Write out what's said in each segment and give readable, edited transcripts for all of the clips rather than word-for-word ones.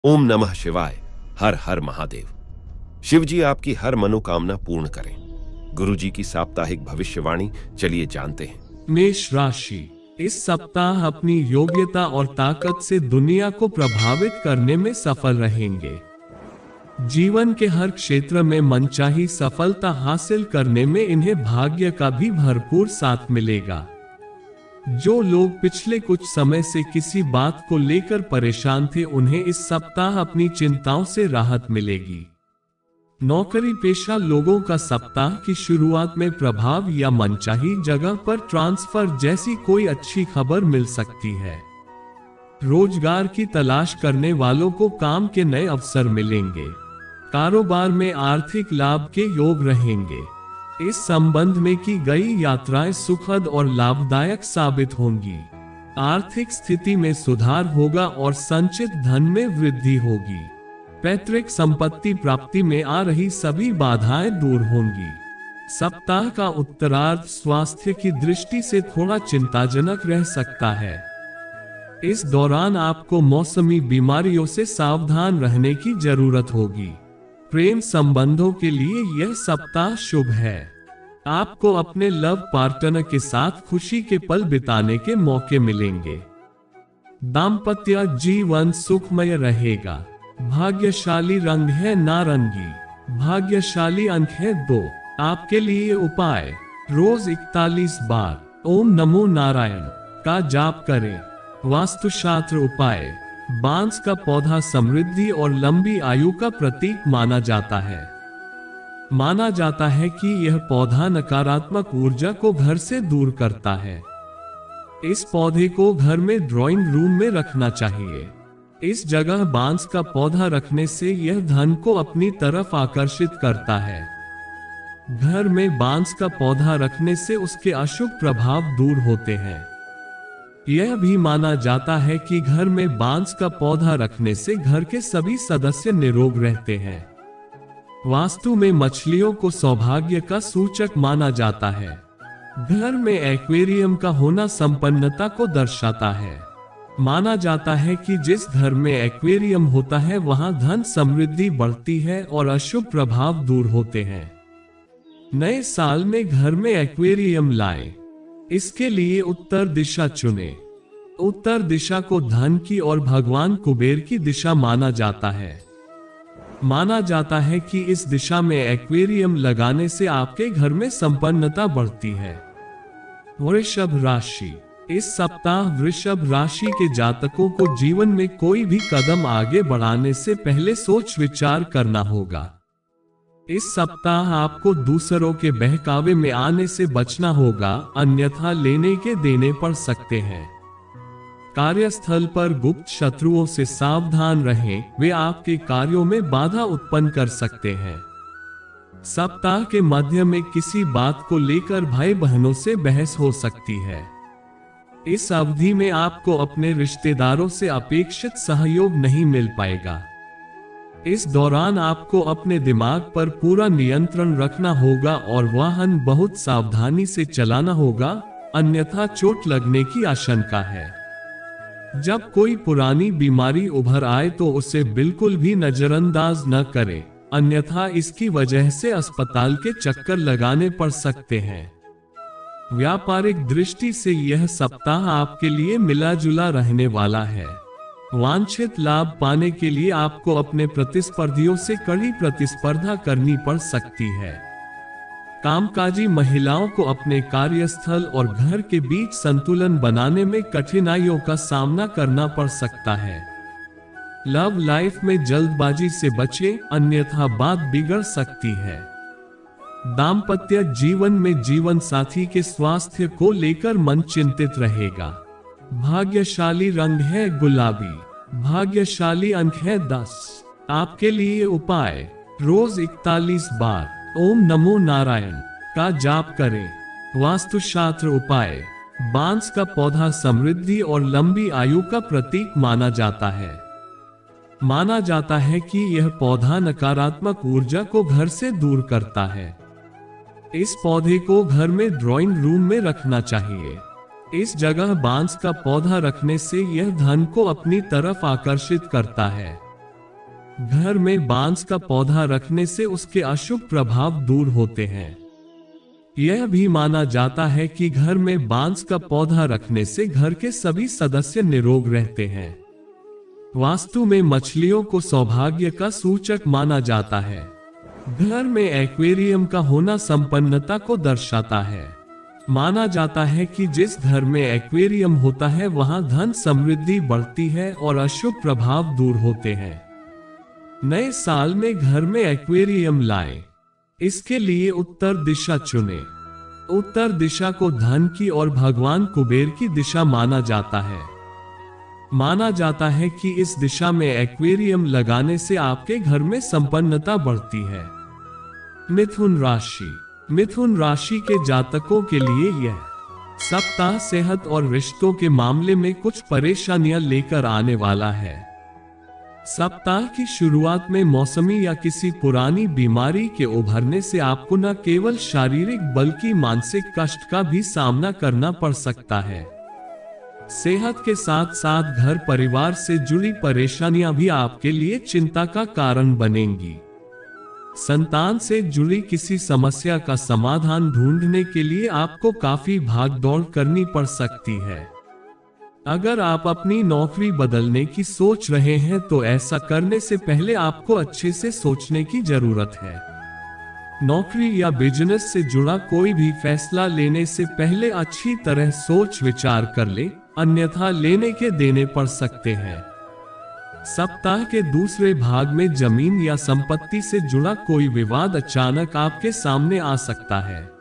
ओम नमः शिवाय। हर हर महादेव। शिव जी आपकी हर मनोकामना पूर्ण करें। गुरु जी की साप्ताहिक भविष्यवाणी चलिए जानते हैं। मेष राशि इस सप्ताह अपनी योग्यता और ताकत से दुनिया को प्रभावित करने में सफल रहेंगे। जीवन के हर क्षेत्र में मनचाही सफलता हासिल करने में इन्हें भाग्य का भी भरपूर साथ मिलेगा। जो लोग पिछले कुछ समय से किसी बात को लेकर परेशान थे, उन्हें इस सप्ताह अपनी चिंताओं से राहत मिलेगी। नौकरी पेशा लोगों का सप्ताह की शुरुआत में प्रभाव या मनचाही जगह पर ट्रांसफर जैसी कोई अच्छी खबर मिल सकती है। रोजगार की तलाश करने वालों को काम के नए अवसर मिलेंगे। कारोबार में आर्थिक लाभ के योग रहेंगे। इस संबंध में की गई यात्राएं सुखद और लाभदायक साबित होंगी। आर्थिक स्थिति में सुधार होगा और संचित धन में वृद्धि होगी। पैतृक संपत्ति प्राप्ति में आ रही सभी बाधाएं दूर होंगी। सप्ताह का उत्तरार्ध स्वास्थ्य की दृष्टि से थोड़ा चिंताजनक रह सकता है। इस दौरान आपको मौसमी बीमारियों से सावधान रहने की जरूरत होगी। प्रेम संबंधों के लिए यह सप्ताह शुभ है। आपको अपने लव पार्टनर के साथ खुशी के पल बिताने के मौके मिलेंगे। दाम्पत्य जीवन सुखमय रहेगा। भाग्यशाली रंग है नारंगी। भाग्यशाली अंक है 2। आपके लिए उपाय, रोज 41 बार ओम नमो नारायण का जाप करें। वास्तुशास्त्र उपाय, बांस का पौधा समृद्धि और लंबी आयु का प्रतीक माना जाता है। माना जाता है कि यह पौधा नकारात्मक ऊर्जा को घर से दूर करता है। इस पौधे को घर में ड्राइंग रूम में रखना चाहिए। इस जगह बांस का पौधा रखने से यह धन को अपनी तरफ आकर्षित करता है। घर में बांस का पौधा रखने से उसके अशुभ प्रभाव दूर होते हैं। यह भी माना जाता है कि घर में बांस का पौधा रखने से घर के सभी सदस्य निरोग रहते हैं। वास्तु में मछलियों को सौभाग्य का सूचक माना जाता है। घर में एक्वेरियम का होना संपन्नता को दर्शाता है। माना जाता है कि जिस घर में एक्वेरियम होता है वहां धन समृद्धि बढ़ती है और अशुभ प्रभाव दूर होते हैं। नए साल में घर में एक्वेरियम लाएं। इसके लिए उत्तर दिशा चुनें। उत्तर दिशा को धन की और भगवान कुबेर की दिशा माना जाता है। माना जाता है कि इस दिशा में एक्वेरियम लगाने से आपके घर में संपन्नता बढ़ती है। वृषभ राशि इस सप्ताह वृषभ राशि के जातकों को जीवन में कोई भी कदम आगे बढ़ाने से पहले सोच विचार करना होगा। इस सप्ताह आपको दूसरों के बहकावे में आने से बचना होगा, अन्यथा लेने के देने पड़ सकते हैं। कार्यस्थल पर गुप्त शत्रुओं से सावधान रहें, वे आपके कार्यों में बाधा उत्पन्न कर सकते हैं। सप्ताह के मध्य में किसी बात को लेकर भाई बहनों से बहस हो सकती है। इस अवधि में आपको अपने रिश्तेदारों से अपेक्षित सहयोग नहीं मिल पाएगा। इस दौरान आपको अपने दिमाग पर पूरा नियंत्रण रखना होगा और वाहन बहुत सावधानी से चलाना होगा, अन्यथा चोट लगने की आशंका है। जब कोई पुरानी बीमारी उभर आए तो उसे बिल्कुल भी नजरअंदाज न करें, अन्यथा इसकी वजह से अस्पताल के चक्कर लगाने पड़ सकते हैं। व्यापारिक दृष्टि से यह सप्ताह आपके लिए मिला जुला रहने वाला है। वांछित लाभ पाने के लिए आपको अपने प्रतिस्पर्धियों से कड़ी प्रतिस्पर्धा करनी पड़ सकती है। कामकाजी महिलाओं को अपने कार्यस्थल और घर के बीच संतुलन बनाने में कठिनाइयों का सामना करना पड़ सकता है। लव लाइफ में जल्दबाजी से बचें, अन्यथा बात बिगड़ सकती है। दाम्पत्य जीवन में जीवन साथी के स्वास्थ्य को लेकर मन चिंतित रहेगा। भाग्यशाली रंग है गुलाबी। भाग्यशाली अंक है 10। आपके लिए उपाय, रोज 41 बार ओम नमो नारायण का जाप करें। वास्तुशास्त्र उपाय, बांस का पौधा समृद्धि और लंबी आयु का प्रतीक माना जाता है। माना जाता है कि यह पौधा नकारात्मक ऊर्जा को घर से दूर करता है। इस पौधे को घर में ड्राइंग रूम में रखना चाहिए। इस जगह बांस का पौधा रखने से यह धन को अपनी तरफ आकर्षित करता है। घर में बांस का पौधा रखने से उसके अशुभ प्रभाव दूर होते हैं। यह भी माना जाता है कि घर में बांस का पौधा रखने से घर के सभी सदस्य निरोग रहते हैं। वास्तु में मछलियों को सौभाग्य का सूचक माना जाता है। घर में एक्वेरियम का होना संपन्नता को दर्शाता है। माना जाता है कि जिस घर में एक्वेरियम होता है वहां धन समृद्धि बढ़ती है और अशुभ प्रभाव दूर होते हैं। नए साल में घर में एक्वेरियम लाएं। इसके लिए उत्तर दिशा चुनें। उत्तर दिशा को धन की और भगवान कुबेर की दिशा माना जाता है। माना जाता है कि इस दिशा में एक्वेरियम लगाने से आपके घर में संपन्नता बढ़ती है। मिथुन राशि। मिथुन राशि के जातकों के लिए यह सप्ताह सेहत और रिश्तों के मामले में कुछ परेशानियां लेकर आने वाला है। सप्ताह की शुरुआत में मौसमी या किसी पुरानी बीमारी के उभरने से आपको न केवल शारीरिक बल्कि मानसिक कष्ट का भी सामना करना पड़ सकता है। सेहत के साथ साथ घर परिवार से जुड़ी परेशानियां भी आपके लिए चिंता का कारण बनेंगी। संतान से जुड़ी किसी समस्या का समाधान ढूंढने के लिए आपको काफी भागदौड़ करनी पड़ सकती है। अगर आप अपनी नौकरी बदलने की सोच रहे हैं तो ऐसा करने से पहले आपको अच्छे से सोचने की जरूरत है। नौकरी या बिजनेस से जुड़ा कोई भी फैसला लेने से पहले अच्छी तरह सोच विचार कर ले, अन्यथा लेने के देने पड़ सकते हैं। सप्ताह के दूसरे भाग में जमीन या संपत्ति से जुड़ा कोई विवाद अचानक आपके सामने आ सकता है।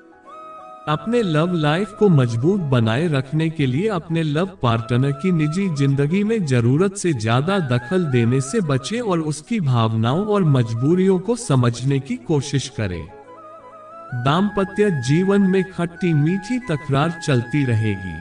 अपने लव लाइफ को मजबूत बनाए रखने के लिए अपने लव पार्टनर की निजी जिंदगी में जरूरत से ज्यादा दखल देने से बचें और उसकी भावनाओं और मजबूरियों को समझने की कोशिश करें। दाम्पत्य जीवन में खट्टी मीठी तकरार चलती रहेगी।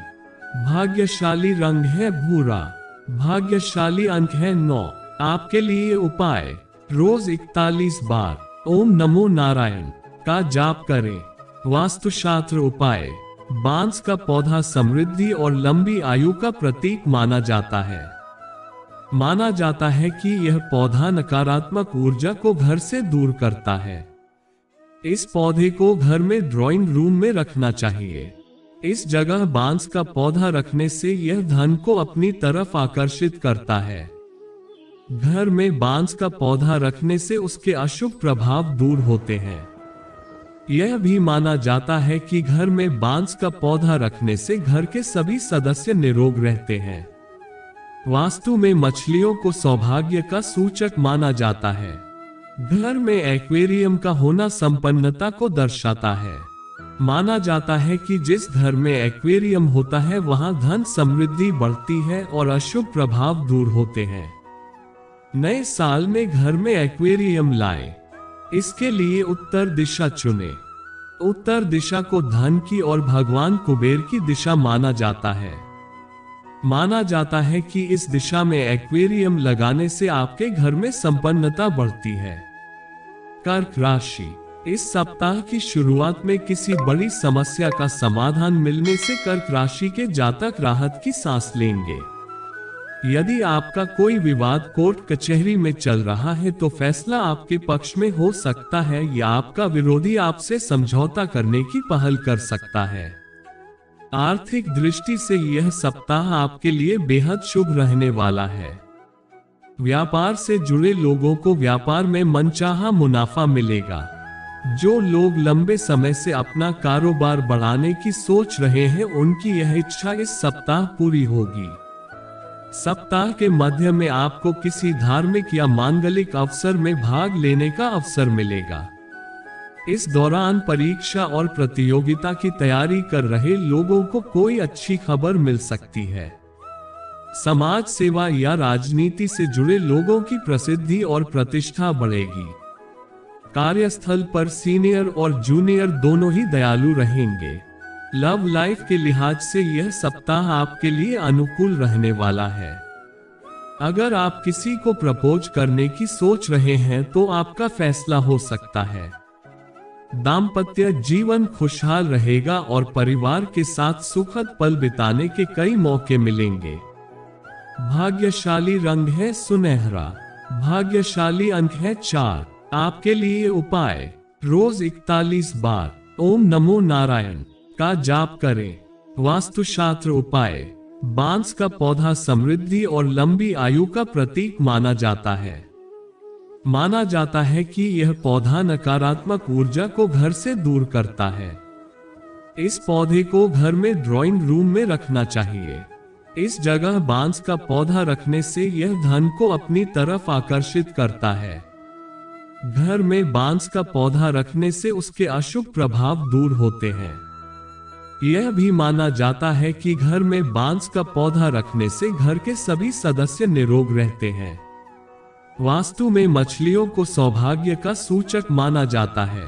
भाग्यशाली रंग है भूरा। भाग्यशाली अंक है 9। आपके लिए उपाय, रोज 41 बार ओम नमो नारायण का जाप करें। वास्तुशास्त्र उपाय, बांस का पौधा समृद्धि और लंबी आयु का प्रतीक माना जाता है। माना जाता है कि यह पौधा नकारात्मक ऊर्जा को घर से दूर करता है। इस पौधे को घर में ड्राइंग रूम में रखना चाहिए। इस जगह बांस का पौधा रखने से यह धन को अपनी तरफ आकर्षित करता है। घर में बांस का पौधा रखने से उसके अशुभ प्रभाव दूर होते हैं। यह भी माना जाता है कि घर में बांस का पौधा रखने से घर के सभी सदस्य निरोग रहते हैं। वास्तु में मछलियों को सौभाग्य का सूचक माना जाता है। घर में एक्वेरियम का होना संपन्नता को दर्शाता है। माना जाता है कि जिस घर में एक्वेरियम होता है वहां धन समृद्धि बढ़ती है और अशुभ प्रभाव दूर होते हैं। नए साल में घर में एक्वेरियम लाएं। इसके लिए उत्तर दिशा चुनें। उत्तर दिशा को धन की और भगवान कुबेर की दिशा माना जाता है। माना जाता है कि इस दिशा में एक्वेरियम लगाने से आपके घर में संपन्नता बढ़ती है। कर्क राशि। इस सप्ताह की शुरुआत में किसी बड़ी समस्या का समाधान मिलने से कर्क राशि के जातक राहत की सांस लेंगे। यदि आपका कोई विवाद कोर्ट कचहरी में चल रहा है तो फैसला आपके पक्ष में हो सकता है या आपका विरोधी आपसे समझौता करने की पहल कर सकता है। आर्थिक दृष्टि से यह सप्ताह आपके लिए बेहद शुभ रहने वाला है। व्यापार से जुड़े लोगों को व्यापार में मनचाहा मुनाफा मिलेगा। जो लोग लंबे समय से अपना कारोबार बढ़ाने की सोच रहे हैं उनकी यह इच्छा इस सप्ताह पूरी होगी। सप्ताह के मध्य में आपको किसी धार्मिक या मांगलिक अवसर में भाग लेने का अवसर मिलेगा। इस दौरान परीक्षा और प्रतियोगिता की तैयारी कर रहे लोगों को कोई अच्छी खबर मिल सकती है। समाज सेवा या राजनीति से जुड़े लोगों की प्रसिद्धि और प्रतिष्ठा बढ़ेगी। कार्यस्थल पर सीनियर और जूनियर दोनों ही दयालु रहेंगे। लव लाइफ के लिहाज से यह सप्ताह आपके लिए अनुकूल रहने वाला है। अगर आप किसी को प्रपोज करने की सोच रहे हैं तो आपका फैसला हो सकता है। दाम्पत्य जीवन खुशहाल रहेगा और परिवार के साथ सुखद पल बिताने के कई मौके मिलेंगे। भाग्यशाली रंग है सुनहरा। भाग्यशाली अंक है 4। आपके लिए उपाय, रोज 41 बार ओम नमो नारायण का जाप करें। वास्तुशास्त्र उपाय, बांस का पौधा समृद्धि और लंबी आयु का प्रतीक माना जाता है। माना जाता है कि यह पौधा नकारात्मक ऊर्जा को घर से दूर करता है। इस पौधे को घर में ड्राइंग रूम में रखना चाहिए। इस जगह बांस का पौधा रखने से यह धन को अपनी तरफ आकर्षित करता है। घर में बांस का पौधा रखने से उसके अशुभ प्रभाव दूर होते हैं। यह भी माना जाता है कि घर में बांस का पौधा रखने से घर के सभी सदस्य निरोग रहते हैं। वास्तु में मछलियों को सौभाग्य का सूचक माना जाता है।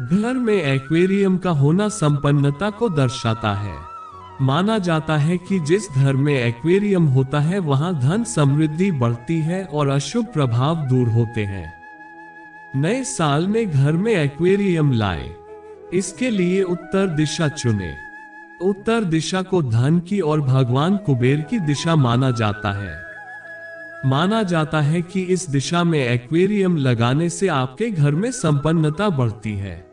घर में एक्वेरियम का होना संपन्नता को दर्शाता है। माना जाता है कि जिस घर में एक्वेरियम होता है वहां धन समृद्धि बढ़ती है और अशुभ प्रभाव दूर होते हैं। नए साल में घर में एक्वेरियम लाएं। इसके लिए उत्तर दिशा चुनें। उत्तर दिशा को धन की और भगवान कुबेर की दिशा माना जाता है। माना जाता है कि इस दिशा में एक्वेरियम लगाने से आपके घर में संपन्नता बढ़ती है।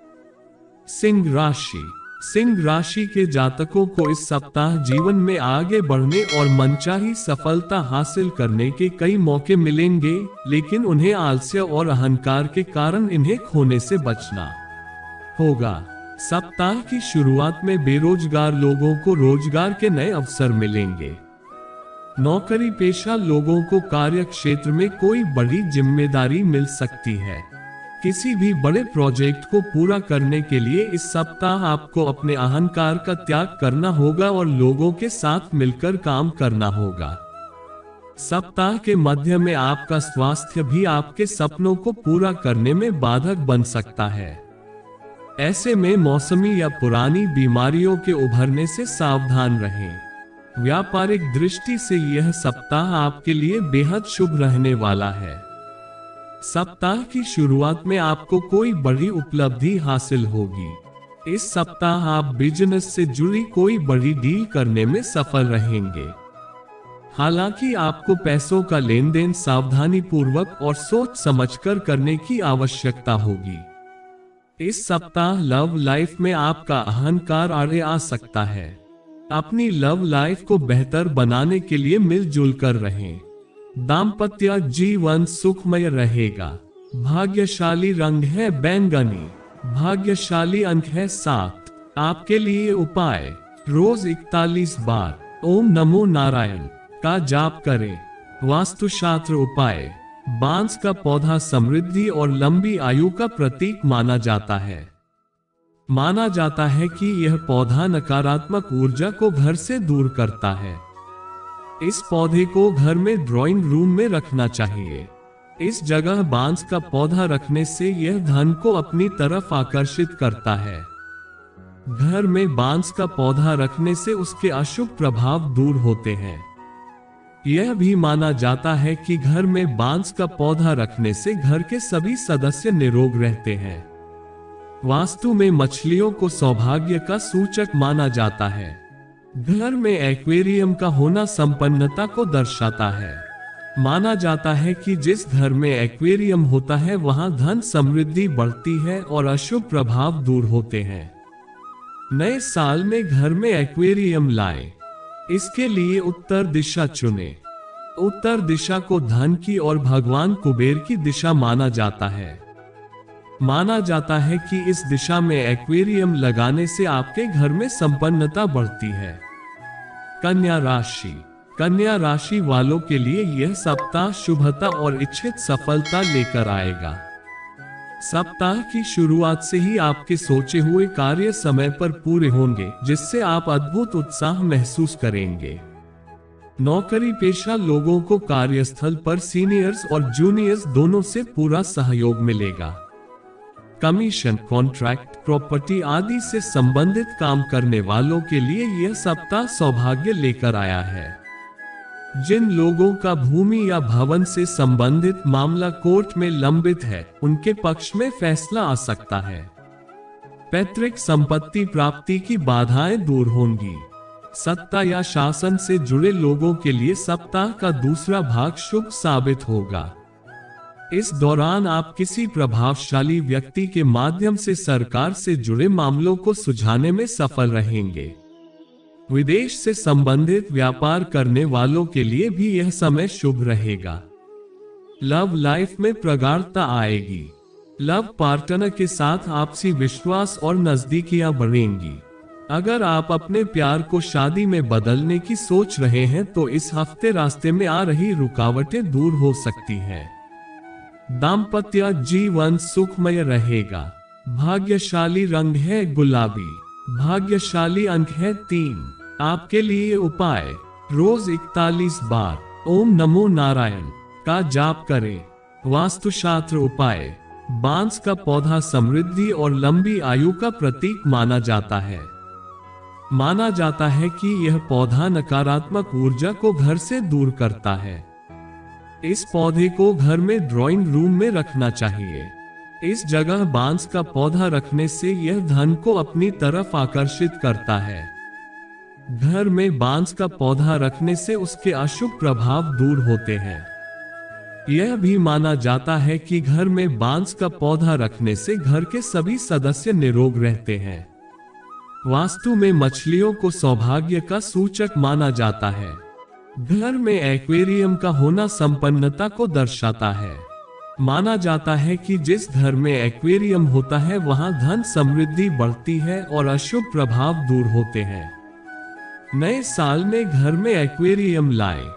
सिंह राशि, सिंह राशि के जातकों को इस सप्ताह जीवन में आगे बढ़ने और मनचाही सफलता हासिल करने के कई मौके मिलेंगे, लेकिन उन्हें आलस्य और अहंकार के कारण इन्हें खोने से बचना होगा। सप्ताह की शुरुआत में बेरोजगार लोगों को रोजगार के नए अवसर मिलेंगे। नौकरी पेशा लोगों को कार्य क्षेत्र में कोई बड़ी जिम्मेदारी मिल सकती है। किसी भी बड़े प्रोजेक्ट को पूरा करने के लिए इस सप्ताह आपको अपने अहंकार का त्याग करना होगा और लोगों के साथ मिलकर काम करना होगा। सप्ताह के मध्य में आपका स्वास्थ्य भी आपके सपनों को पूरा करने में बाधक बन सकता है। ऐसे में मौसमी या पुरानी बीमारियों के उभरने से सावधान रहें। व्यापारिक दृष्टि से यह सप्ताह आपके लिए बेहद शुभ रहने वाला है। सप्ताह की शुरुआत में आपको कोई बड़ी उपलब्धि हासिल होगी। इस सप्ताह आप बिजनेस से जुड़ी कोई बड़ी डील करने में सफल रहेंगे। हालांकि आपको पैसों का लेन देन सावधानी पूर्वक और सोच समझकर करने की आवश्यकता होगी। इस सप्ताह लव लाइफ में आपका अहंकार आड़े आ सकता है। अपनी लव लाइफ को बेहतर बनाने के लिए मिलजुल कर रहें। दाम्पत्य जीवन सुखमय रहेगा। भाग्यशाली रंग है बैंगनी। भाग्यशाली अंक है 7। आपके लिए उपाय, रोज 41 बार ओम नमो नारायण का जाप करें। वास्तुशास्त्र उपाय, बांस का पौधा समृद्धि और लंबी आयु का प्रतीक माना जाता है। माना जाता है कि यह पौधा नकारात्मक ऊर्जा को घर से दूर करता है। इस पौधे को घर में ड्राइंग रूम में रखना चाहिए। इस जगह बांस का पौधा रखने से यह धन को अपनी तरफ आकर्षित करता है। घर में बांस का पौधा रखने से उसके अशुभ प्रभाव दूर होते हैं। यह भी माना जाता है कि घर में बांस का पौधा रखने से घर के सभी सदस्य निरोग रहते हैं। वास्तु में मछलियों को सौभाग्य का सूचक माना जाता है। घर में एक्वेरियम का होना संपन्नता को दर्शाता है। माना जाता है कि जिस घर में एक्वेरियम होता है वहां धन समृद्धि बढ़ती है और अशुभ प्रभाव दूर होते हैं। नए साल में घर में एक्वेरियम लाएं। इसके लिए उत्तर दिशा चुनें। उत्तर दिशा को धन की और भगवान कुबेर की दिशा माना जाता है। माना जाता है कि इस दिशा में एक्वेरियम लगाने से आपके घर में संपन्नता बढ़ती है। कन्या राशि, कन्या राशि वालों के लिए यह सप्ताह शुभता और इच्छित सफलता लेकर आएगा। सप्ताह की शुरुआत से ही आपके सोचे हुए कार्य समय पर पूरे होंगे, जिससे आप अद्भुत उत्साह महसूस करेंगे। नौकरी पेशा लोगों को कार्यस्थल पर सीनियर्स और जूनियर्स दोनों से पूरा सहयोग मिलेगा। कमीशन, कॉन्ट्रैक्ट, प्रॉपर्टी आदि से संबंधित काम करने वालों के लिए यह सप्ताह सौभाग्य लेकर आया है। जिन लोगों का भूमि या भवन से संबंधित मामला कोर्ट में लंबित है, उनके पक्ष में फैसला आ सकता है। पैतृक संपत्ति प्राप्ति की बाधाएं दूर होंगी। सत्ता या शासन से जुड़े लोगों के लिए सप्ताह का दूसरा भाग शुभ साबित होगा। इस दौरान आप किसी प्रभावशाली व्यक्ति के माध्यम से सरकार से जुड़े मामलों को सुलझाने में सफल रहेंगे। विदेश से संबंधित व्यापार करने वालों के लिए भी यह समय शुभ रहेगा। लव लाइफ में प्रगाढ़ता आएगी। लव पार्टनर के साथ आपसी विश्वास और नजदीकियां बढ़ेंगी। अगर आप अपने प्यार को शादी में बदलने की सोच रहे हैं तो इस हफ्ते रास्ते में आ रही रुकावटें दूर हो सकती हैं। दाम्पत्य जीवन सुखमय रहेगा। भाग्यशाली रंग है गुलाबी। भाग्यशाली अंक है 3। आपके लिए उपाय, रोज 41 बार ओम नमो नारायण का जाप करें। वास्तुशास्त्र उपाय, बांस का पौधा समृद्धि और लंबी आयु का प्रतीक माना जाता है। माना जाता है कि यह पौधा नकारात्मक ऊर्जा को घर से दूर करता है। इस पौधे को घर में ड्राइंग रूम में रखना चाहिए। इस जगह बांस का पौधा रखने से यह धन को अपनी तरफ आकर्षित करता है। घर में बांस का पौधा रखने से उसके अशुभ प्रभाव दूर होते हैं। यह भी माना जाता है कि घर में बांस का पौधा रखने से घर के सभी सदस्य निरोग रहते हैं। वास्तु में मछलियों को सौभाग्य का सूचक माना जाता है। घर में एक्वेरियम का होना संपन्नता को दर्शाता है। माना जाता है कि जिस घर में एक्वेरियम होता है वहां धन समृद्धि बढ़ती है और अशुभ प्रभाव दूर होते हैं। नए साल में घर में एक्वेरियम लाएं।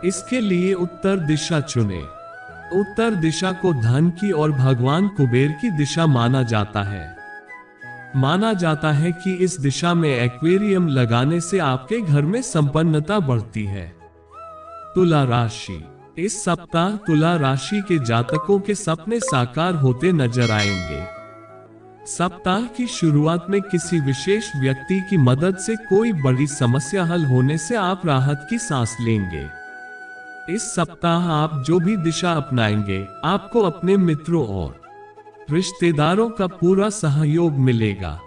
इसके लिए उत्तर दिशा चुनें। उत्तर दिशा को धन की और भगवान कुबेर की दिशा माना जाता है। माना जाता है कि इस दिशा में एक्वेरियम लगाने से आपके घर में संपन्नता बढ़ती है। तुला राशि, इस सप्ताह तुला राशि के जातकों के सपने साकार होते नजर आएंगे। सप्ताह की शुरुआत में किसी विशेष व्यक्ति की मदद से कोई बड़ी समस्या हल होने से आप राहत की सांस लेंगे। इस सप्ताह आप जो भी दिशा अपनाएंगे आपको अपने मित्रों और रिश्तेदारों का पूरा सहयोग मिलेगा।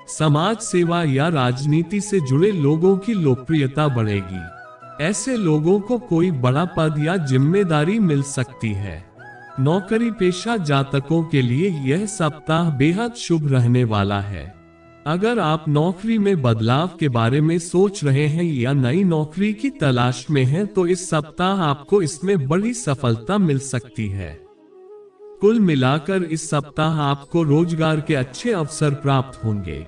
समाज सेवा या राजनीति से जुड़े लोगों की लोकप्रियता बढ़ेगी। ऐसे लोगों को कोई बड़ा पद या जिम्मेदारी मिल सकती है। नौकरी पेशा जातकों के लिए यह सप्ताह बेहद शुभ रहने वाला है। अगर आप नौकरी में बदलाव के बारे में सोच रहे हैं या नई नौकरी की तलाश में हैं तो इस सप्ताह आपको इसमें बड़ी सफलता मिल सकती है। कुल मिलाकर इस सप्ताह आपको रोजगार के अच्छे अवसर प्राप्त होंगे।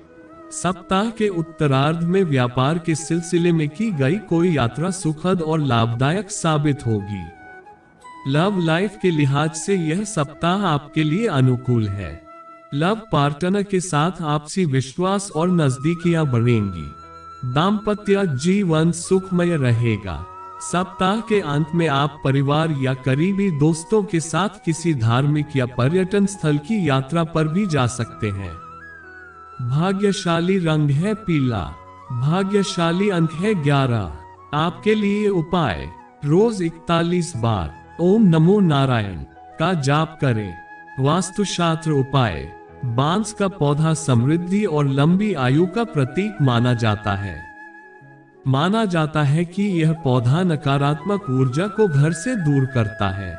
सप्ताह के उत्तरार्ध में व्यापार के सिलसिले में की गई कोई यात्रा सुखद और लाभदायक साबित होगी। लव लाइफ के लिहाज से यह सप्ताह आपके लिए अनुकूल है। लव पार्टनर के साथ आपसी विश्वास और नजदीकियां बढ़ेंगी। दाम्पत्य जीवन सुखमय रहेगा। सप्ताह के अंत में आप परिवार या करीबी दोस्तों के साथ किसी धार्मिक या पर्यटन स्थल की यात्रा पर भी जा सकते हैं। भाग्यशाली रंग है पीला। भाग्यशाली अंक है 11। आपके लिए उपाय, रोज 41 बार ओम नमो नारायण का जाप करें। वास्तुशास्त्र उपाय, बांस का पौधा समृद्धि और लंबी आयु का प्रतीक माना जाता है। माना जाता है कि यह पौधा नकारात्मक ऊर्जा को घर से दूर करता है।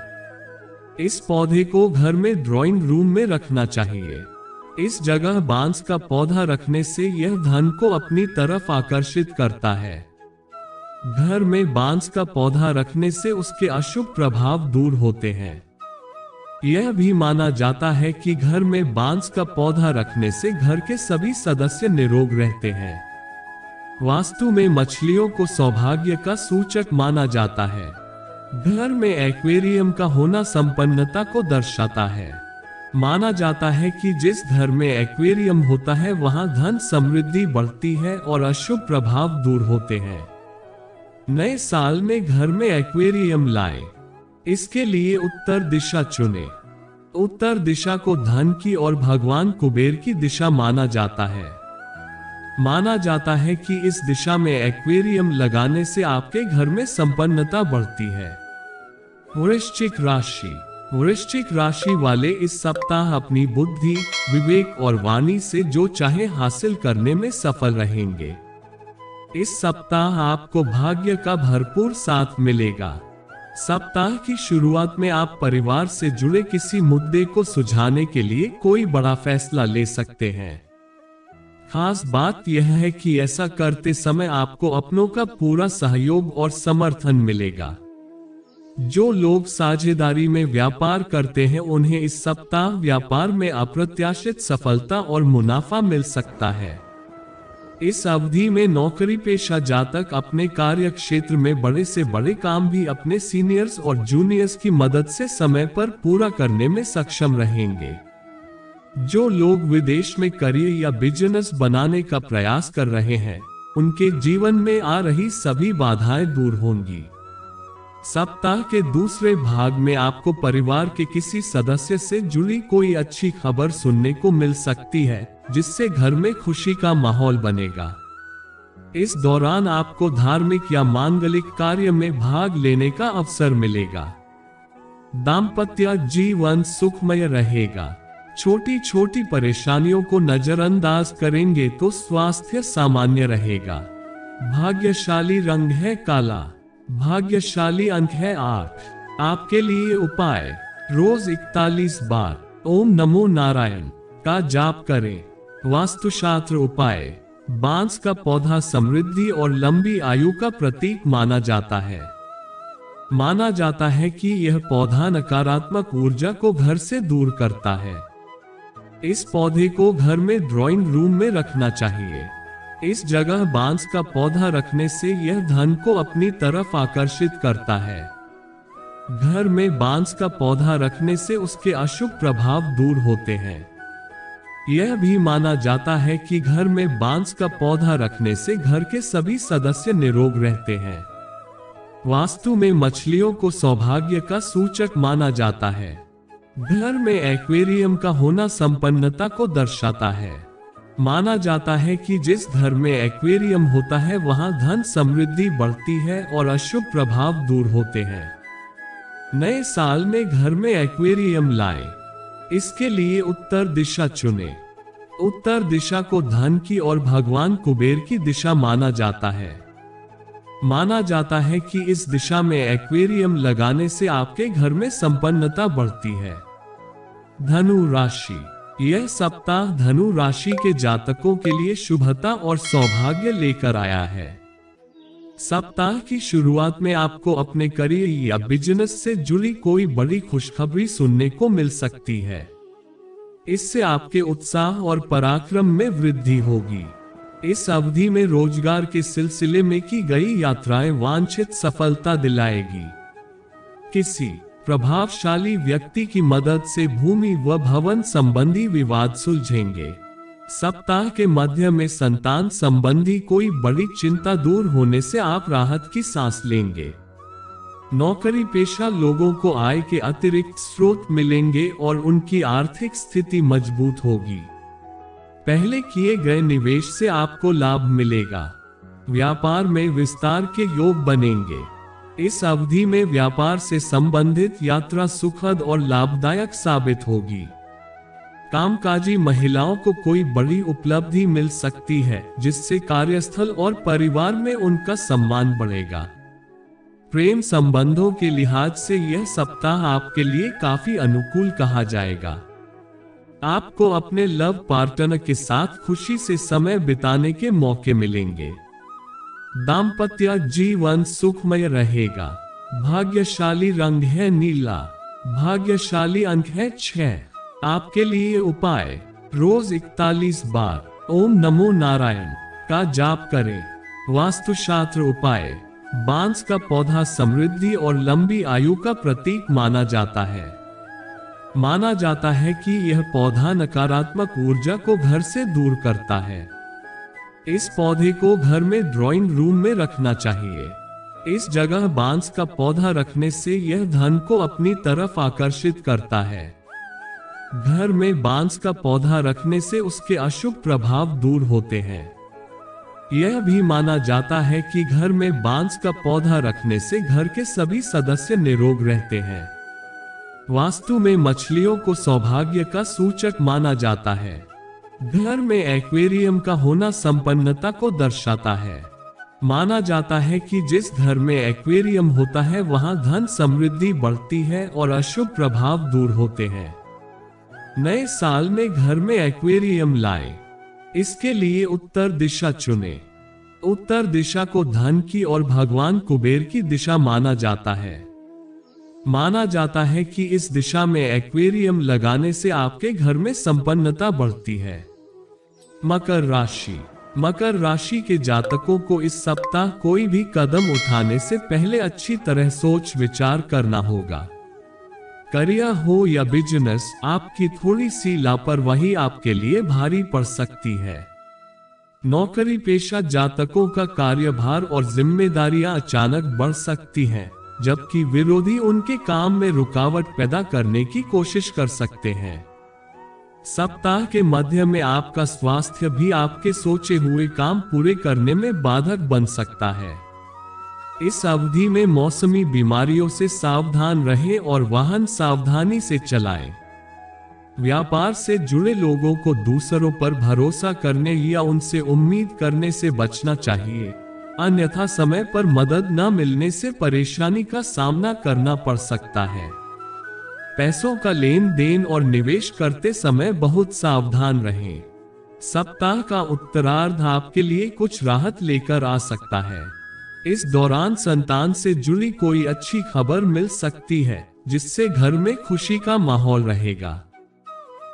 इस पौधे को घर में ड्राइंग रूम में रखना चाहिए। इस जगह बांस का पौधा रखने से यह धन को अपनी तरफ आकर्षित करता है। घर में बांस का पौधा रखने से उसके अशुभ प्रभाव दूर होते हैं। यह भी माना जाता है कि घर में बांस का पौधा रखने से घर के सभी सदस्य निरोग रहते हैं। वास्तु में मछलियों को सौभाग्य का सूचक माना जाता है। घर में एक्वेरियम का होना संपन्नता को दर्शाता है। माना जाता है कि जिस घर में एक्वेरियम होता है वहां धन समृद्धि बढ़ती है और अशुभ प्रभाव दूर होते हैं। नए साल में घर में एक्वेरियम लाएं। इसके लिए उत्तर दिशा चुनें। उत्तर दिशा को धन की और भगवान कुबेर की दिशा माना जाता है। माना जाता है कि इस दिशा में एक्वेरियम लगाने से आपके घर में संपन्नता बढ़ती है। वृश्चिक राशि, वृश्चिक राशि वाले इस सप्ताह अपनी बुद्धि, विवेक और वाणी से जो चाहे हासिल करने में सफल रहेंगे। इस सप्ताह आपको भाग्य का भरपूर साथ मिलेगा। सप्ताह की शुरुआत में आप परिवार से जुड़े किसी मुद्दे को सुलझाने के लिए कोई बड़ा फैसला ले सकते हैं। खास बात यह है कि ऐसा करते समय आपको अपनों का पूरा सहयोग और समर्थन मिलेगा। जो लोग साझेदारी में व्यापार करते हैं उन्हें इस सप्ताह व्यापार में अप्रत्याशित सफलता और मुनाफा मिल सकता है। इस अवधि में नौकरी पेशा जातक अपने कार्य क्षेत्र में बड़े से बड़े काम भी अपने सीनियर्स और जूनियर्स की मदद से समय पर पूरा करने में सक्षम रहेंगे। जो लोग विदेश में करियर या बिजनेस बनाने का प्रयास कर रहे हैं, उनके जीवन में आ रही सभी बाधाएं दूर होंगी। सप्ताह के दूसरे भाग में आपको परिवार के किसी सदस्य से जुड़ी कोई अच्छी खबर सुनने को मिल सकती है, जिससे घर में खुशी का माहौल बनेगा। इस दौरान आपको धार्मिक या मांगलिक कार्य में भाग लेने का अवसर मिलेगा। दाम्पत्य जीवन सुखमय रहेगा। छोटी छोटी परेशानियों को नजरअंदाज करेंगे तो स्वास्थ्य सामान्य रहेगा। भाग्यशाली रंग है काला। भाग्यशाली अंक है 8। आपके लिए उपाय, रोज 41 बार ओम नमो नारायण का जाप करें। वास्तुशास्त्र उपाय, बांस का पौधा समृद्धि और लंबी आयु का प्रतीक माना जाता है। माना जाता है कि यह पौधा नकारात्मक ऊर्जा को घर से दूर करता है। इस पौधे को घर में ड्राइंग रूम में रखना चाहिए। इस जगह बांस का पौधा रखने से यह धन को अपनी तरफ आकर्षित करता है। घर में बांस का पौधा रखने से उसके अशुभ प्रभाव दूर होते हैं। यह भी माना जाता है कि घर में बांस का पौधा रखने से घर के सभी सदस्य निरोग रहते हैं। वास्तु में मछलियों को सौभाग्य का सूचक माना जाता है। घर में एक्वेरियम का होना संपन्नता को दर्शाता है। माना जाता है कि जिस घर में एक्वेरियम होता है वहां धन समृद्धि बढ़ती है और अशुभ प्रभाव दूर होते हैं। नए साल में घर में एक्वेरियम लाएं। इसके लिए उत्तर दिशा चुनें। उत्तर दिशा को धन की और भगवान कुबेर की दिशा माना जाता है। माना जाता है कि इस दिशा में एक्वेरियम लगाने से आपके घर में संपन्नता बढ़ती है। धनु राशि, यह सप्ताह धनु राशि के जातकों के लिए शुभता और सौभाग्य लेकर आया है। सप्ताह की शुरुआत में आपको अपने करियर या बिजनेस से जुड़ी कोई बड़ी खुशखबरी सुनने को मिल सकती है। इससे आपके उत्साह और पराक्रम में वृद्धि होगी। इस अवधि में रोजगार के सिलसिले में की गई यात्राएं वांछित सफलता दिलाएगी। किसी प्रभावशाली व्यक्ति की मदद से भूमि व भवन संबंधी विवाद सुलझेंगे। सप्ताह के मध्य में संतान संबंधी कोई बड़ी चिंता दूर होने से आप राहत की सांस लेंगे। नौकरी पेशा लोगों को आय के अतिरिक्त स्रोत मिलेंगे और उनकी आर्थिक स्थिति मजबूत होगी। पहले किए गए निवेश से आपको लाभ मिलेगा। व्यापार में विस्तार के योग बनेंगे। इस अवधि में व्यापार से संबंधित यात्रा सुखद और लाभदायक साबित होगी। कामकाजी महिलाओं को कोई बड़ी उपलब्धि मिल सकती है, जिससे कार्यस्थल और परिवार में उनका सम्मान बढ़ेगा। प्रेम संबंधों के लिहाज से यह सप्ताह आपके लिए काफी अनुकूल कहा जाएगा। आपको अपने लव पार्टनर के साथ खुशी से समय बिताने के मौके मिलेंगे। दाम्पत्य जीवन सुखमय रहेगा। भाग्यशाली रंग है नीला। भाग्यशाली अंक है 6। आपके लिए उपाय, रोज 41 बार ओम नमो नारायण का जाप करें। वास्तुशास्त्र उपाय, बांस का पौधा समृद्धि और लंबी आयु का प्रतीक माना जाता है। माना जाता है कि यह पौधा नकारात्मक ऊर्जा को घर से दूर करता है। इस पौधे को घर में ड्राइंग रूम में रखना चाहिए। इस जगह बांस का पौधा रखने से यह धन को अपनी तरफ आकर्षित करता है। घर में बांस का पौधा रखने से उसके अशुभ प्रभाव दूर होते हैं। यह भी माना जाता है कि घर में बांस का पौधा रखने से घर के सभी सदस्य निरोग रहते हैं। वास्तु में मछलियों को सौभाग्य का सूचक माना जाता है। घर में एक्वेरियम का होना संपन्नता को दर्शाता है। माना जाता है कि जिस घर में एक्वेरियम होता है वहां धन समृद्धि बढ़ती है और अशुभ प्रभाव दूर होते हैं। नए साल में घर में एक्वेरियम लाएं। इसके लिए उत्तर दिशा चुनें। उत्तर दिशा को धन की और भगवान कुबेर की दिशा माना जाता है। माना जाता है कि इस दिशा में एक्वेरियम लगाने से आपके घर में संपन्नता बढ़ती है। मकर राशि। मकर राशि के जातकों को इस सप्ताह कोई भी कदम उठाने से पहले अच्छी तरह सोच विचार करना होगा। करियर हो या बिजनेस, आपकी थोड़ी सी लापरवाही आपके लिए भारी पड़ सकती है। नौकरी पेशा जातकों का कार्यभार और जिम्मेदारियां अचानक बढ़ सकती हैं, जबकि विरोधी उनके काम में रुकावट पैदा करने की कोशिश कर सकते हैं। सप्ताह के मध्य में आपका स्वास्थ्य भी आपके सोचे हुए काम पूरे करने में बाधक बन सकता है। इस अवधि में मौसमी बीमारियों से सावधान रहें और वाहन सावधानी से चलाएं। व्यापार से जुड़े लोगों को दूसरों पर भरोसा करने या उनसे उम्मीद करने से बचना चाहिए, अन्यथा समय पर मदद न मिलने से परेशानी का सामना करना पड़ सकता है। पैसों का लेन देन और निवेश करते समय बहुत सावधान रहें। सप्ताह का उत्तरार्ध आपके लिए कुछ राहत लेकर आ सकता है। इस दौरान संतान से जुड़ी कोई अच्छी खबर मिल सकती है, जिससे घर में खुशी का माहौल रहेगा।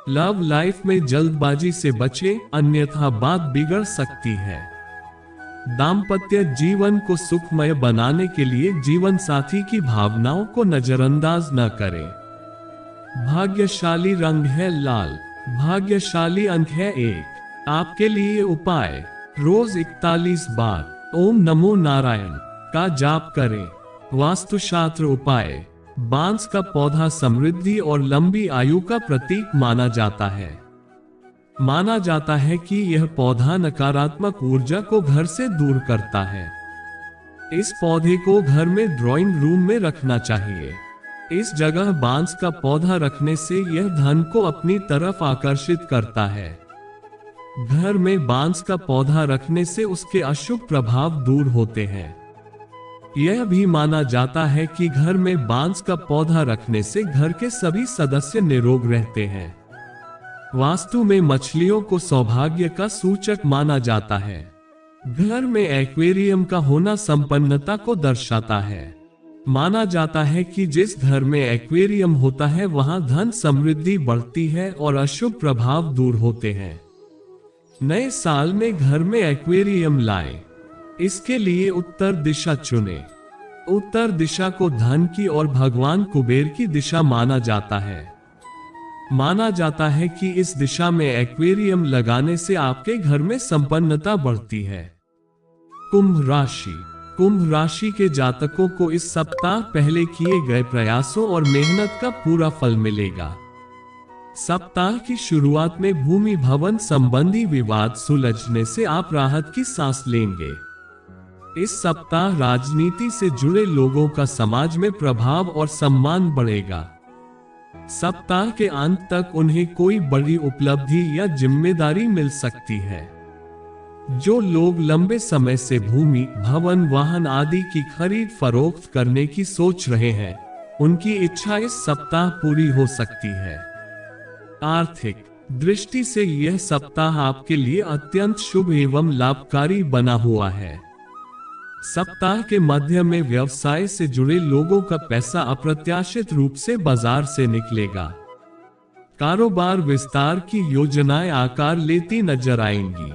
लव लाइफ में जल्दबाजी से बचें, अन्यथा बात बिगड़ सकती है। दाम्पत्य जीवन को सुखमय बनाने के लिए जीवन साथी की भावनाओं को नजरअंदाज न करें। भाग्यशाली रंग है लाल। भाग्यशाली अंक है 1। आपके लिए उपाय, रोज 41 बार ओम नमो नारायण का जाप करें। वास्तुशास्त्र उपाय, बांस का पौधा समृद्धि और लंबी आयु का प्रतीक माना जाता है। माना जाता है कि यह पौधा नकारात्मक ऊर्जा को घर से दूर करता है। इस पौधे को घर में ड्राइंग रूम में रखना चाहिए। इस जगह बांस का पौधा रखने से यह धन को अपनी तरफ आकर्षित करता है। घर में बांस का पौधा रखने से उसके अशुभ प्रभाव दूर होते हैं। यह भी माना जाता है कि घर में बांस का पौधा रखने से घर के सभी सदस्य निरोग रहते हैं। वास्तु में मछलियों को सौभाग्य का सूचक माना जाता है। घर में एक्वेरियम का होना संपन्नता को दर्शाता है। माना जाता है कि जिस घर में एक्वेरियम होता है वहां धन समृद्धि बढ़ती है और अशुभ प्रभाव दूर होते हैं। नए साल में घर में एक्वेरियम लाएं। इसके लिए उत्तर दिशा चुनें। उत्तर दिशा को धन की और भगवान कुबेर की दिशा माना जाता है। माना जाता है कि इस दिशा में एक्वेरियम लगाने से आपके घर में संपन्नता बढ़ती है। कुंभ राशि। कुंभ राशि के जातकों को इस सप्ताह पहले किए गए प्रयासों और मेहनत का पूरा फल मिलेगा। सप्ताह की शुरुआत में भूमि भवन संबंधी विवाद सुलझने से आप राहत की सांस लेंगे। इस सप्ताह राजनीति से जुड़े लोगों का समाज में प्रभाव और सम्मान बढ़ेगा। सप्ताह के अंत तक उन्हें कोई बड़ी उपलब्धि या जिम्मेदारी मिल सकती है। जो लोग लंबे समय से भूमि भवन वाहन आदि की खरीद फरोख्त करने की सोच रहे हैं, उनकी इच्छा इस सप्ताह पूरी हो सकती है। आर्थिक दृष्टि से यह सप्ताह आपके लिए अत्यंत शुभ एवं लाभकारी बना हुआ है। सप्ताह के मध्य में व्यवसाय से जुड़े लोगों का पैसा अप्रत्याशित रूप से बाजार से निकलेगा। कारोबार विस्तार की योजनाएं आकार लेती नजर आएंगी।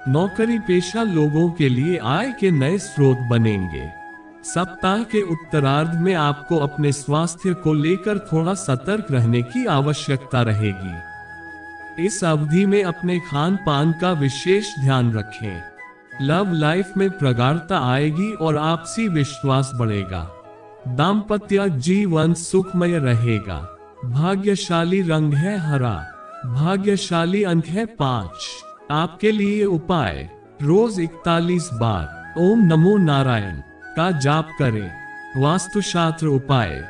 नौकरी पेशा लोगों के लिए आय के नए स्रोत बनेंगे। सप्ताह के उत्तरार्ध में आपको अपने स्वास्थ्य को लेकर थोड़ा सतर्क रहने की आवश्यकता रहेगी। इस अवधि में अपने खान पान का विशेष ध्यान रखें। लव लाइफ में प्रगाढ़ता आएगी और आपसी विश्वास बढ़ेगा। दाम्पत्य जीवन सुखमय रहेगा। भाग्यशाली रंग है हरा। भाग्यशाली अंक है 5। आपके लिए उपाय, रोज 41 बार ओम नमो नारायण का जाप करें। वास्तुशास्त्र उपाय,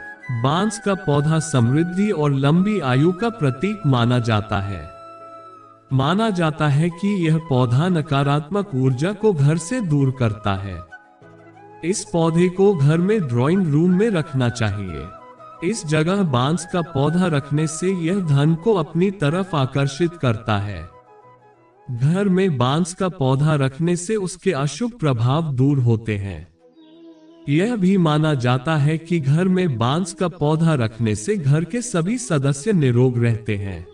बांस का पौधा समृद्धि और लंबी आयु का प्रतीक माना जाता है। माना जाता है कि यह पौधा नकारात्मक ऊर्जा को घर से दूर करता है। इस पौधे को घर में ड्राइंग रूम में रखना चाहिए। इस जगह बांस का पौधा रखने से यह धन को अपनी तरफ आकर्षित करता है। घर में बांस का पौधा रखने से उसके अशुभ प्रभाव दूर होते हैं। यह भी माना जाता है कि घर में बांस का पौधा रखने से घर के सभी सदस्य निरोग रहते हैं।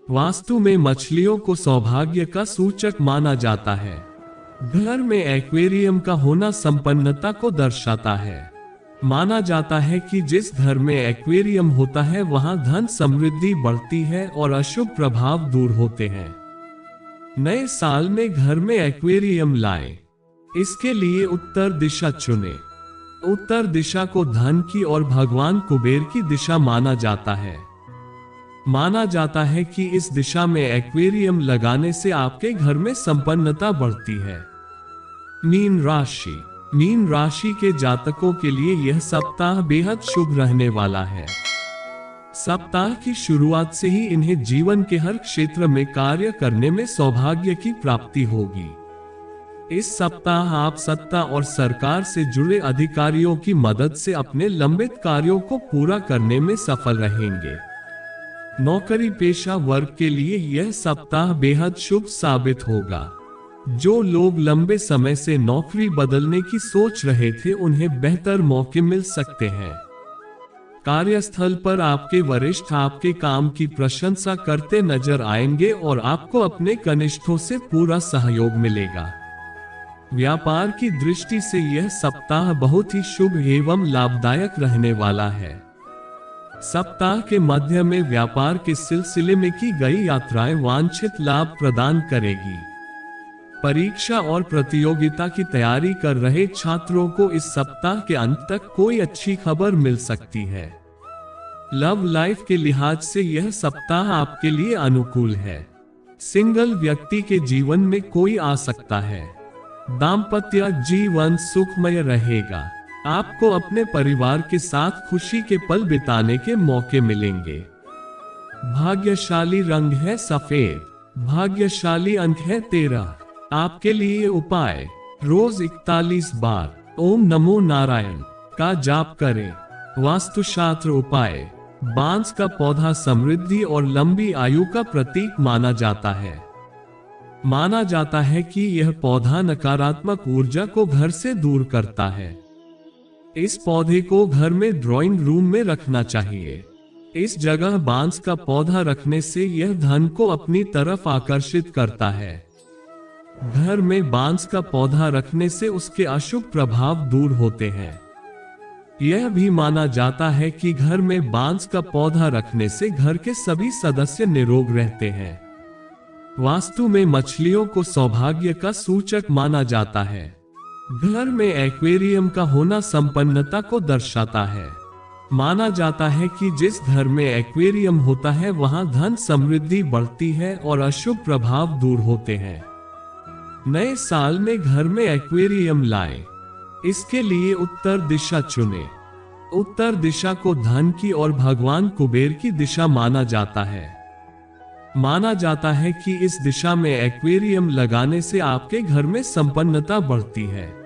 वास्तु में मछलियों को सौभाग्य का सूचक माना जाता है। घर में एक्वेरियम का होना संपन्नता को दर्शाता है। माना जाता है कि जिस घर में एक्वेरियम होता है वहां धन समृद्धि बढ़ती है और अशुभ प्रभाव दूर होते हैं। नए साल में घर में एक्वेरियम लाएं। इसके लिए उत्तर दिशा चुनें। उत्तर दिशा को धन की और भगवान कुबेर की दिशा माना जाता है। माना जाता है कि इस दिशा में एक्वेरियम लगाने से आपके घर में संपन्नता बढ़ती है। मीन राशि। मीन राशि के जातकों के लिए यह सप्ताह बेहद शुभ रहने वाला है। सप्ताह की शुरुआत से ही इन्हें जीवन के हर क्षेत्र में कार्य करने में सौभाग्य की प्राप्ति होगी। इस सप्ताह आप सत्ता और सरकार से जुड़े अधिकारियों की मदद से अपने लंबित कार्यों को पूरा करने में सफल रहेंगे। नौकरी पेशा वर्ग के लिए यह सप्ताह बेहद शुभ साबित होगा। जो लोग लंबे समय से नौकरी बदलने की सोच रहे थे उन्हें बेहतर मौके मिल सकते हैं। कार्यस्थल पर आपके वरिष्ठ आपके काम की प्रशंसा करते नजर आएंगे और आपको अपने कनिष्ठों से पूरा सहयोग मिलेगा। व्यापार की दृष्टि से यह सप्ताह बहुत ही शुभ एवं लाभदायक रहने वाला है। सप्ताह के मध्य में व्यापार के सिलसिले में की गई यात्राएं वांछित लाभ प्रदान करेगी। परीक्षा और प्रतियोगिता की तैयारी कर रहे छात्रों को इस सप्ताह के अंत तक कोई अच्छी खबर मिल सकती है। लव लाइफ के लिहाज से यह सप्ताह आपके लिए अनुकूल है। सिंगल व्यक्ति के जीवन में कोई आ सकता है। दाम्पत्य जीवन सुखमय रहेगा। आपको अपने परिवार के साथ खुशी के पल बिताने के मौके मिलेंगे। भाग्यशाली रंग है सफेद। भाग्यशाली अंक है 13। आपके लिए उपाय, रोज 41 बार ओम नमो नारायण का जाप करें। वास्तुशास्त्र उपाय, बांस का पौधा समृद्धि और लंबी आयु का प्रतीक माना जाता है। माना जाता है कि यह पौधा नकारात्मक ऊर्जा को घर से दूर करता है। इस पौधे को घर में ड्राइंग रूम में रखना चाहिए। इस जगह बांस का पौधा रखने से यह धन को अपनी तरफ आकर्षित करता है। घर में बांस का पौधा रखने से उसके अशुभ प्रभाव दूर होते हैं। यह भी माना जाता है कि घर में बांस का पौधा रखने से घर के सभी सदस्य निरोग रहते हैं। वास्तु में मछलियों को सौभाग्य का सूचक माना जाता है। घर में एक्वेरियम का होना संपन्नता को दर्शाता है। माना जाता है कि जिस घर में एक्वेरियम होता है वहां धन समृद्धि बढ़ती है और अशुभ प्रभाव दूर होते हैं। नए साल में घर में एक्वेरियम लाएं। इसके लिए उत्तर दिशा चुनें। उत्तर दिशा को धन की और भगवान कुबेर की दिशा माना जाता है। माना जाता है कि इस दिशा में एक्वेरियम लगाने से आपके घर में संपन्नता बढ़ती है।